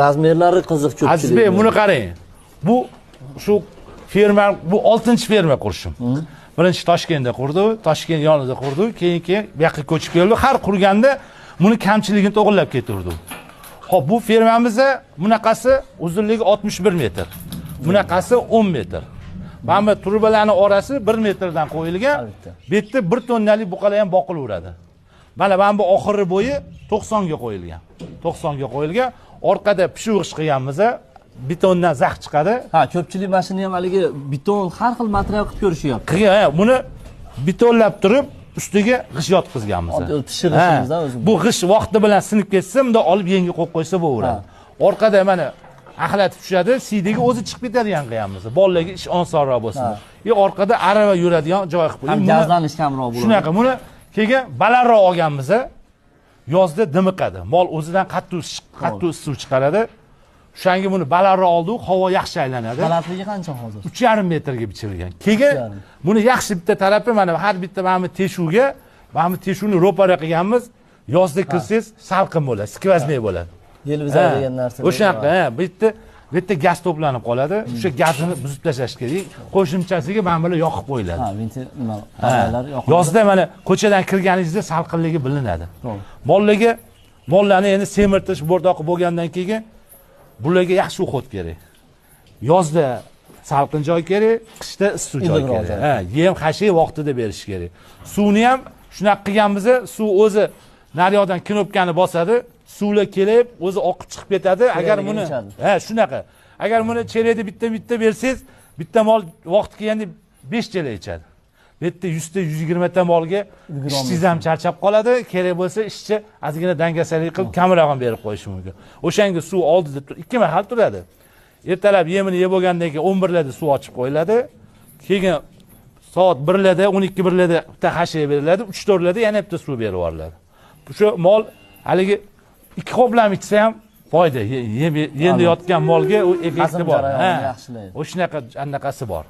razmerlari qiziq ko'pchilik. Azizbek, buni qarang. Bu shu ferma, bu 6-ferma qurishim. Birinchi Toshkentda qurdi, Toshkent yonida qurdi, keyin bu yoqqa ko'chib keldi. Har qurganda buni kamchiligini to'g'irlab ketirdi. Xo'p, bu fermamizda bunaqasi uzunligi 61 metr. Bunaqasi 10 metr. Mana turbalarning orasi 1 metrdan qo'yilgan. Bu yerda 1 tonnalik buqalar ham boqilaveradi. Mana bu oxirgi bo'yi 90 ga qo'yilgan. 90 ga qo'yilgan. Orqada pishug'ish qilganmiz. Betondan zax chiqadi. Ha, ko'pchilik mashina ham haligi beton har xil material qilib ko'rishyapti. Qilgan, buni betonlab turib, ustiga g'ish yotqizganmiz. Pishirishimizda o'zi. Bu g'ish vaqti bilan sinib ketsa, bunda olib yengi qo'yib qo'ysa bo'laveradi. Orqada mana axlat tushadi, siydagi o'zi chiqib ketadigan qilganmiz. Bolalarga ish osonroq bo'lsin. Orqada arava yuradigan joy qilib qo'ydik. Ham gazlanish kamroq bo'ladi. Shunaqa, buni keyin balandroq olganmiz. Yozda dimiqadi. Mol o'zidan qattiq suv chiqaradi. O'shanga buni balandroq oldik, havo yaxshi aylanadi. Balandligi qancha hozir? 3,5 metrga bichilgan. Keyin buni yaxshi bitta tarafi mana har bitta mana teshuvga, mana teshuvni ro'para qilganmiz. Yozda kirsangiz salqin bo'ladi, skvozniy bo'ladi. Televizor degan narsa. O'shanaqa, bu yerda gaz to'planib qoladi. O'sha gazni buzib tashlash kerak. Qo'shimchasiga mana bular yoqib qo'yiladi. Ha, ventilatorlar yoqib. Yozda mana ko'chadan kirganingizda salqinligi bilinadi. Mollarni endi semirtish, bo'rdoqi bo'lgandan keyin bularga yaxshi o'xot kerak. Yozda salqin joy kerak, qishda issiq joy kerak. Yem hashiy vaqtida berish kerak. Suvni ham shunaqa qilganmiz, suv o'zi naryoqdan knopkani bosadi, suvlar kelib, o'zi oqib chiqib ketadi. Agar buni shunaqa. Agar buni cherekda bitta bersangiz, bitta mol vaqt kelganda 5 chelak ichadi. Bu yerda 100 ta 120 ta molga ishchiz ham charchab qoladi. Kerak bo'lsa ishchi ozgina dangasalik qilib kamroq ham berib qo'yishi mumkin. O'shanga suv oldida 2 mahal turadi. Ertalab yemini yeb bo'lgandan keyin 11 larda suv ochib qo'yiladi. Keyin soat 1 larda, 12 larda bitta hashiy beriladi, 3-4 larda yana bitta suv berib yuboriladi. Shu mol haligi 2 qoplam ichsa ham foyda. Yendi yotgan molga u effekti bor. Yaxshilaydi. O'shanaqa anaqasi bor.